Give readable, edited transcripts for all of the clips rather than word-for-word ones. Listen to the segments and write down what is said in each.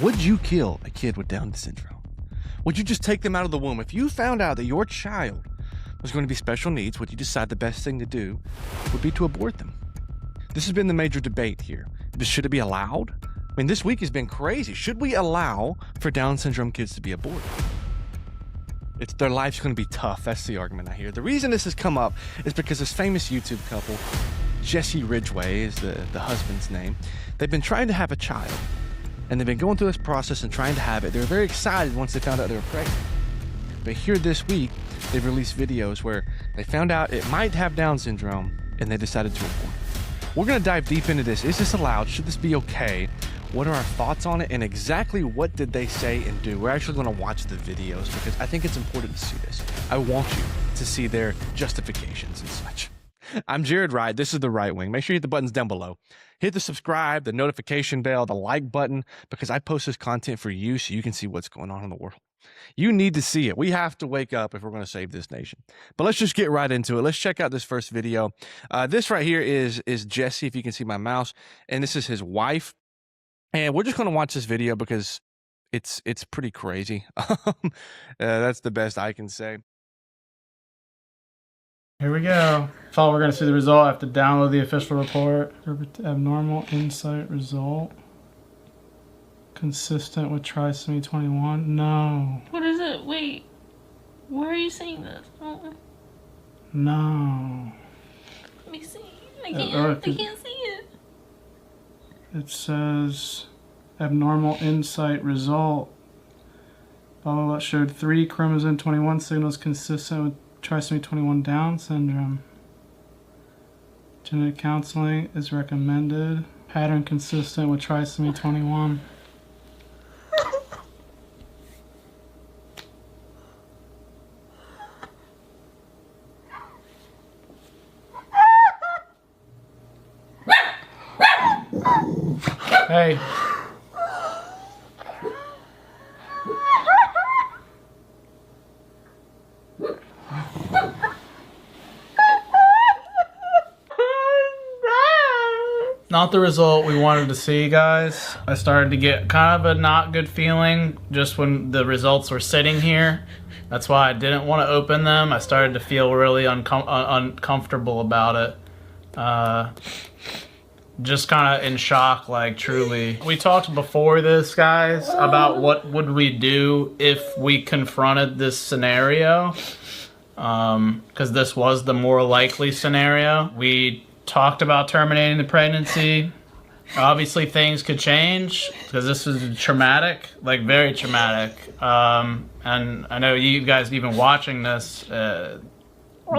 Would you kill a kid with Down syndrome? Would you just take them out of the womb? If you found out that your child was going to be special needs, would you decide the best thing to do would be to abort them? This has been the major debate here. Should it be allowed? I mean, this week has been crazy. Should we allow for Down syndrome kids to be aborted? Their life's going to be tough. That's the argument I hear. The reason this has come up is because this famous YouTube couple, Jesse Ridgway is the husband's name. They've been trying to have a child, and they've been going through this process and trying to have it. They were very excited once they found out they were pregnant. But here this week, they've released videos where they found out it might have Down syndrome, and they decided to abort. We're going to dive deep into this. Is this allowed? Should this be okay? What are our thoughts on it? And exactly what did they say and do? We're actually going to watch the videos because I think it's important to see this. I want you to see their justifications and such. I'm Jarrod Wright. This is the Wright Wing. Make sure you hit the buttons down below. Hit the subscribe, the notification bell, the like button, because I post this content for you so you can see what's going on in the world. You need to see it. We have to wake up if we're going to save this nation. But let's just get right into it. Let's check out this first video. This right here is Jesse, if you can see my mouse, and this is his wife. And we're just going to watch this video because it's pretty crazy. That's the best I can say. Here we go. So we're going to see the result. I have to download the official report. Abnormal insight result. Consistent with Trisomy 21. No. What is it? Wait. Where are you seeing this? Oh. No. Let me see. I can't see it. It says abnormal insight result. Blah, blah, blah. Showed 3 chromosome 21 signals consistent with Trisomy 21 Down syndrome. Genetic counseling is recommended. Pattern consistent with Trisomy 21. Hey. Not the result we wanted to see, guys. I started to get kind of a not good feeling just when the results were sitting here. That's why I didn't want to open them. I started to feel really uncomfortable about it. Just kind of in shock, like, truly. We talked before this, guys, about what would we do if we confronted this scenario. Because this was the more likely scenario. We talked about terminating the pregnancy. Obviously things could change because this is traumatic, like very traumatic. And I know you guys even watching this,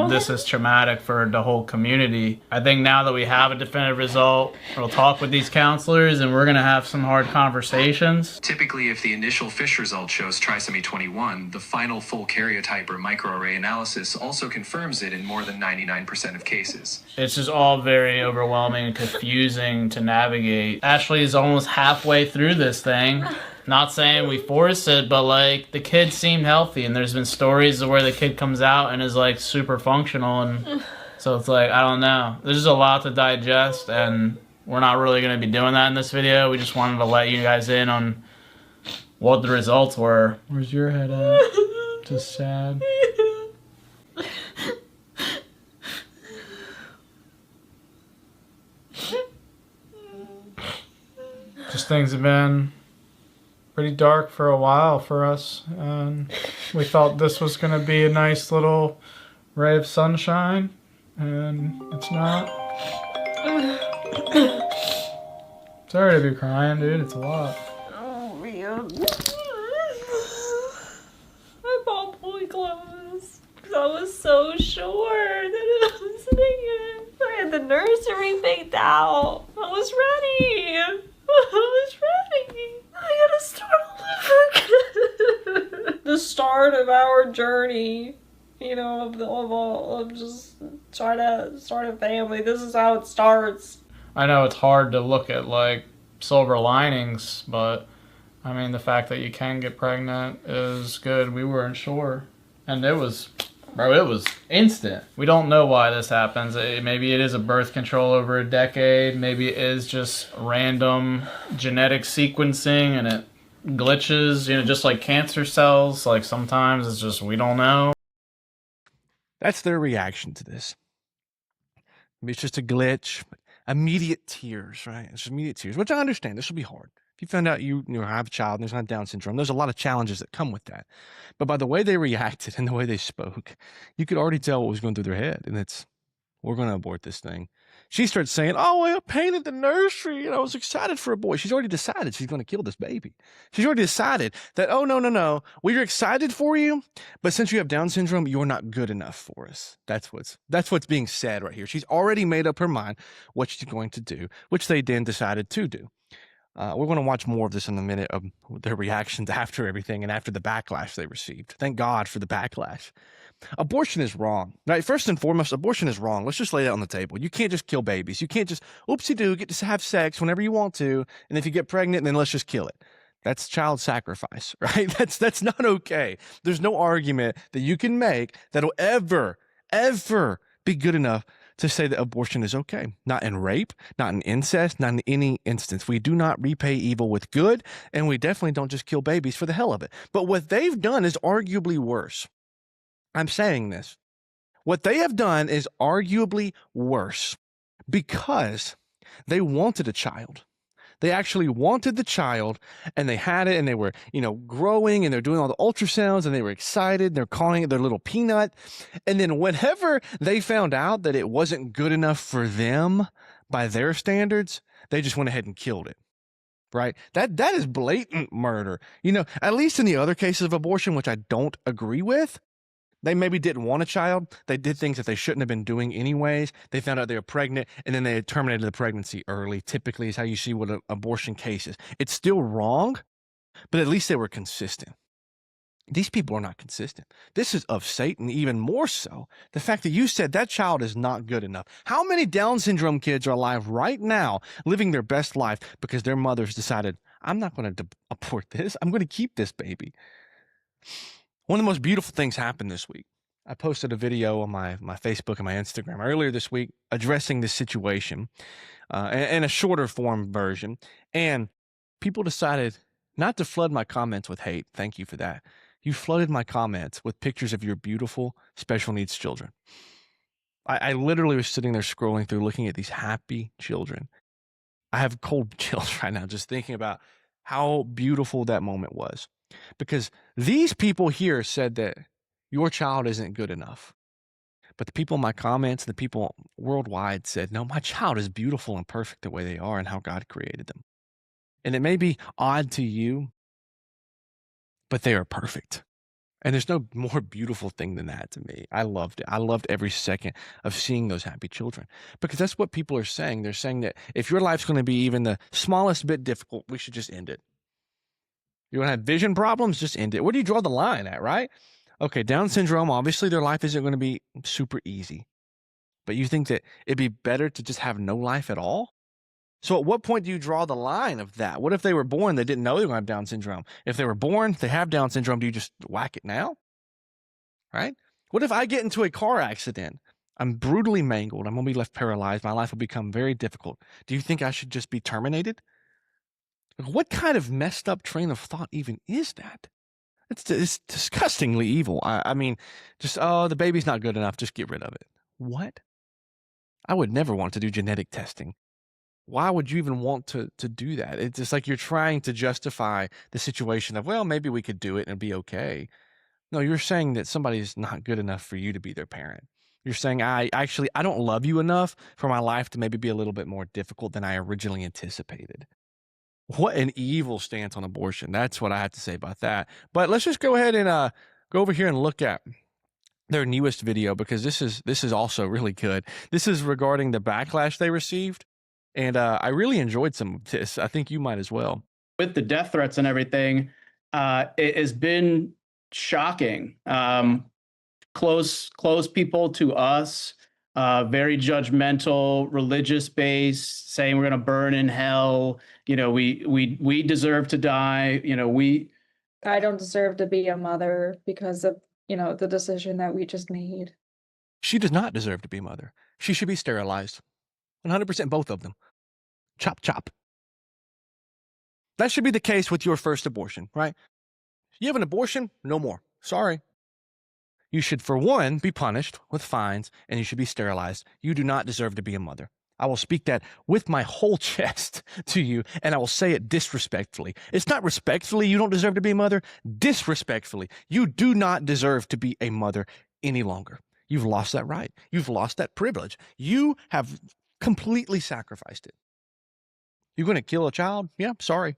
this is traumatic for the whole community. I think now that we have a definitive result, we'll talk with these counselors and we're gonna have some hard conversations. Typically, if the initial FISH result shows trisomy 21, the final full karyotype or microarray analysis also confirms it in more than 99% of cases. It's just all very overwhelming and confusing to navigate. Ashley is almost halfway through this thing. Not saying we force it, but like the kid seemed healthy, and there's been stories where the kid comes out and is like super functional, and so it's like, I don't know. There's just a lot to digest, and we're not really going to be doing that in this video. We just wanted to let you guys in on what the results were. Where's your head at? Just sad. Just things have been pretty dark for a while for us, and we thought this was going to be a nice little ray of sunshine, and it's not. Sorry to be crying, dude. It's a lot. Oh, man. I bought boy clothes because I was so sure that it was negative. I had the nursery picked out. I was ready. I was ready. I gotta start all over. The start of our journey, you know, of just trying to start a family. This is how it starts. I know it's hard to look at like silver linings, but I mean the fact that you can get pregnant is good. We weren't sure, and it was, bro, it was instant. We don't know why this happens. Maybe it is a birth control over a decade. Maybe it is just random genetic sequencing, and it glitches, just like cancer cells. Like sometimes it's just, we don't know. That's their reaction to this. Maybe it's just a glitch. Immediate tears, right? It's just immediate tears, which I understand. This will be hard. If you found out you have a child and there's not Down syndrome, there's a lot of challenges that come with that. But by the way they reacted and the way they spoke, you could already tell what was going through their head. And it's, we're going to abort this thing. She starts saying, oh, I painted the nursery and I was excited for a boy. She's already decided she's going to kill this baby. She's already decided that, oh, no. We're excited for you, but since you have Down syndrome, you're not good enough for us. That's what's being said right here. She's already made up her mind what she's going to do, which they then decided to do. We're going to watch more of this in a minute of their reactions after everything and after the backlash they received. Thank God for the backlash. Abortion is wrong, right? First and foremost, abortion is wrong. Let's just lay that on the table. You can't just kill babies. You can't just, oopsie-doo, get to have sex whenever you want to, and if you get pregnant, then let's just kill it. That's child sacrifice, right? That's not okay. There's no argument that you can make that'll ever be good enough to say that abortion is okay. Not in rape, not in incest, not in any instance. We do not repay evil with good, and we definitely don't just kill babies for the hell of it. But what they've done is arguably worse. I'm saying this. What they have done is arguably worse because they wanted a child. They actually wanted the child, and they had it, and they were, growing, and they're doing all the ultrasounds, and they were excited. They're calling it their little peanut. And then whenever they found out that it wasn't good enough for them by their standards, they just went ahead and killed it. Right? That is blatant murder. At least in the other cases of abortion, which I don't agree with, they maybe didn't want a child. They did things that they shouldn't have been doing anyways. They found out they were pregnant, and then they had terminated the pregnancy early. Typically is how you see with an abortion cases. It's still wrong, but at least they were consistent. These people are not consistent. This is of Satan, even more so. The fact that you said that child is not good enough. How many Down syndrome kids are alive right now living their best life because their mothers decided, I'm not going to abort this. I'm going to keep this baby. One of the most beautiful things happened this week. I posted a video on my Facebook and my Instagram earlier this week addressing this situation in a shorter form version. And people decided not to flood my comments with hate. Thank you for that. You flooded my comments with pictures of your beautiful special needs children. I literally was sitting there scrolling through looking at these happy children. I have cold chills right now just thinking about how beautiful that moment was. Because these people here said that your child isn't good enough. But the people in my comments, the people worldwide said, no, my child is beautiful and perfect the way they are and how God created them. And it may be odd to you, but they are perfect. And there's no more beautiful thing than that to me. I loved it. I loved every second of seeing those happy children. Because that's what people are saying. They're saying that if your life's going to be even the smallest bit difficult, we should just end it. You want to have vision problems? Just end it. Where do you draw the line at, right? Okay, Down syndrome, obviously their life isn't going to be super easy. But you think that it'd be better to just have no life at all? So at what point do you draw the line of that? What if they were born, they didn't know they were going to have Down syndrome? If they were born, they have Down syndrome, do you just whack it now? Right? What if I get into a car accident? I'm brutally mangled. I'm going to be left paralyzed. My life will become very difficult. Do you think I should just be terminated? What kind of messed up train of thought even is that? It's disgustingly evil. I mean, just, oh, the baby's not good enough. Just get rid of it. What? I would never want to do genetic testing. Why would you even want to do that? It's just like you're trying to justify the situation of, well, maybe we could do it and it'd be okay. No, you're saying that somebody's not good enough for you to be their parent. You're saying, I don't love you enough for my life to maybe be a little bit more difficult than I originally anticipated. What an evil stance on abortion. That's what I have to say about that. But let's just go ahead and go over here and look at their newest video, because this is also really good. This is regarding the backlash they received. And I really enjoyed some of this. I think you might as well. With the death threats and everything, it has been shocking. Close people to us, very judgmental, religious based, saying we're going to burn in hell. We deserve to die. I don't deserve to be a mother because of, the decision that we just made. She does not deserve to be a mother. She should be sterilized. 100%, both of them. Chop, chop. That should be the case with your first abortion, right? You have an abortion? No more. Sorry. You should, for one, be punished with fines, and you should be sterilized. You do not deserve to be a mother. I will speak that with my whole chest to you, and I will say it disrespectfully. It's not respectfully you don't deserve to be a mother. Disrespectfully, you do not deserve to be a mother any longer. You've lost that right. You've lost that privilege. You have completely sacrificed it. You're going to kill a child? Yeah, sorry.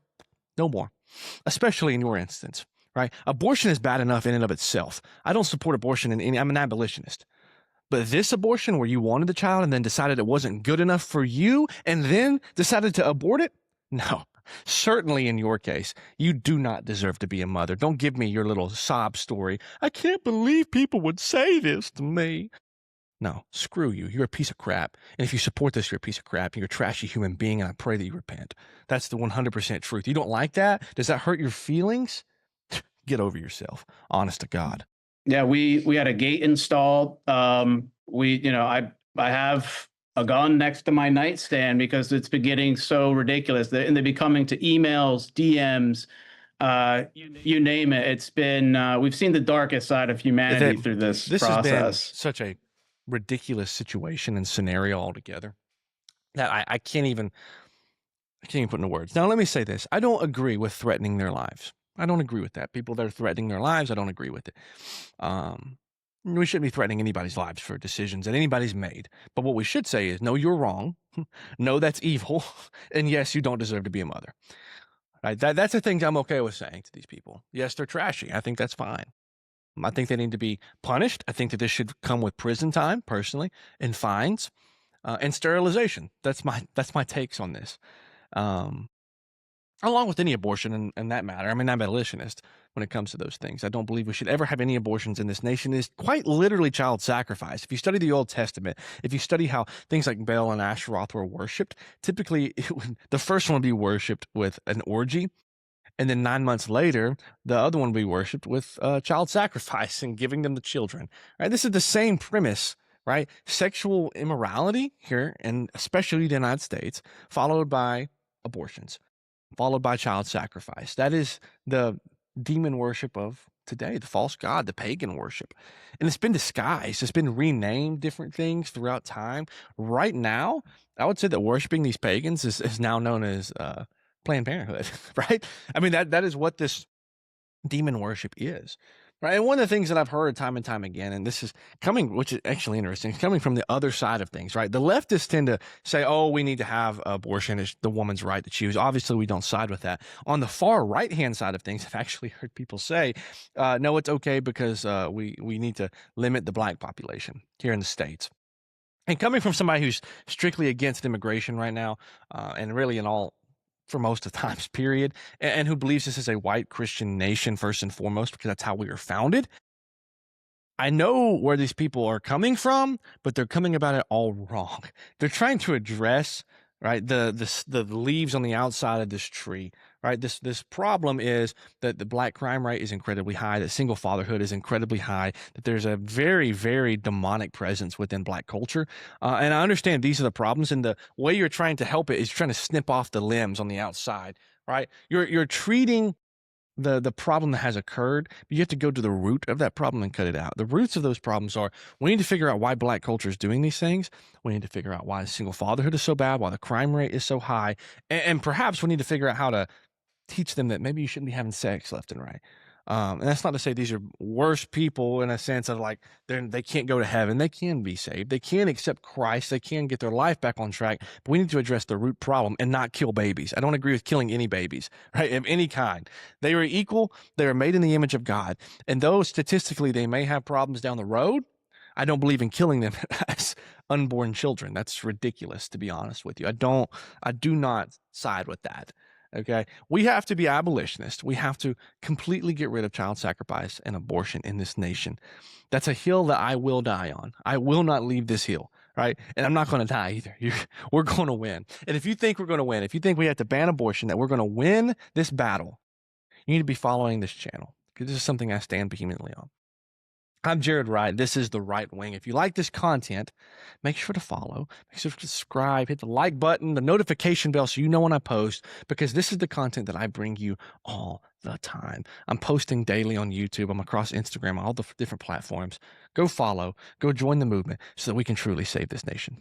No more. Especially in your instance, right? Abortion is bad enough in and of itself. I don't support abortion in any, I'm an abolitionist. But this abortion where you wanted the child and then decided it wasn't good enough for you and then decided to abort it? No, certainly in your case, you do not deserve to be a mother. Don't give me your little sob story. I can't believe people would say this to me. No, screw you. You're a piece of crap. And if you support this, you're a piece of crap. You're a trashy human being, and I pray that you repent. That's the 100% truth. You don't like that? Does that hurt your feelings? Get over yourself. Honest to God. Yeah, we had a gate installed. I have a gun next to my nightstand because it's been getting so ridiculous. And they've been coming to emails, DMs, you name it. It's been, we've seen the darkest side of humanity through this process. Has been such a ridiculous situation and scenario altogether that I can't even put into words. Now, let me say this. I don't agree with threatening their lives. I don't agree with that. People that are threatening their lives, I don't agree with it. We shouldn't be threatening anybody's lives for decisions that anybody's made. But what we should say is, no, you're wrong. No, that's evil. And yes, you don't deserve to be a mother. Right? That's the things I'm okay with saying to these people. Yes, they're trashy. I think that's fine. I think they need to be punished. I think that this should come with prison time, personally, and fines, and sterilization. That's my takes on this. Along with any abortion in that matter. I'm an abolitionist when it comes to those things. I don't believe we should ever have any abortions in this nation. It is quite literally child sacrifice. If you study the Old Testament, if you study how things like Baal and Asheroth were worshipped, typically the first one would be worshipped with an orgy. And then 9 months later, the other one would be worshipped with child sacrifice and giving them the children. Right? This is the same premise, right? Sexual immorality here, and especially the United States, followed by abortions, followed by child sacrifice. That is the demon worship of today, the false god, the pagan worship. And it's been disguised. It's been renamed different things throughout time. Right now, I would say that worshiping these pagans is now known as Planned Parenthood, right? I mean, that is what this demon worship is, right? And one of the things that I've heard time and time again, and this is coming, which is actually interesting, it's coming from the other side of things, right? The leftists tend to say, oh, we need to have abortion. It's the woman's right to choose. Obviously, we don't side with that. On the far right-hand side of things, I've actually heard people say, no, it's okay because we need to limit the black population here in the States. And coming from somebody who's strictly against immigration right now, and really for most of the times, period, and who believes this is a white Christian nation first and foremost, because that's how we were founded. I know where these people are coming from, but they're coming about it all wrong. They're trying to address, right, the leaves on the outside of this tree, right? This problem is that the black crime rate is incredibly high, that single fatherhood is incredibly high, that there's a very, very demonic presence within black culture. And I understand these are the problems, and the way you're trying to help it is trying to snip off the limbs on the outside, right? You're treating the problem that has occurred, but you have to go to the root of that problem and cut it out. The roots of those problems are, we need to figure out why black culture is doing these things. We need to figure out why single fatherhood is so bad, why the crime rate is so high, and perhaps we need to figure out how to teach them that maybe you shouldn't be having sex left and right. And that's not to say these are worse people in a sense of like they can't go to heaven. They can be saved. They can accept Christ. They can get their life back on track. But we need to address the root problem and not kill babies. I don't agree with killing any babies, right, of any kind. They are equal. They are made in the image of God. And though statistically they may have problems down the road, I don't believe in killing them as unborn children. That's ridiculous, to be honest with you. I do not side with that. Okay, we have to be abolitionists. We have to completely get rid of child sacrifice and abortion in this nation. That's a hill that I will die on. I will not leave this hill, right? And I'm not going to die either. We're going to win. And if you think we're going to win, if you think we have to ban abortion, that we're going to win this battle, you need to be following this channel, because this is something I stand vehemently on. I'm Jarrod Wright. This is the Wright Wing. If you like this content, make sure to follow, make sure to subscribe, hit the like button, the notification bell so you know when I post, because this is the content that I bring you all the time. I'm posting daily on YouTube. I'm across Instagram, all the different platforms. Go follow, go join the movement so that we can truly save this nation.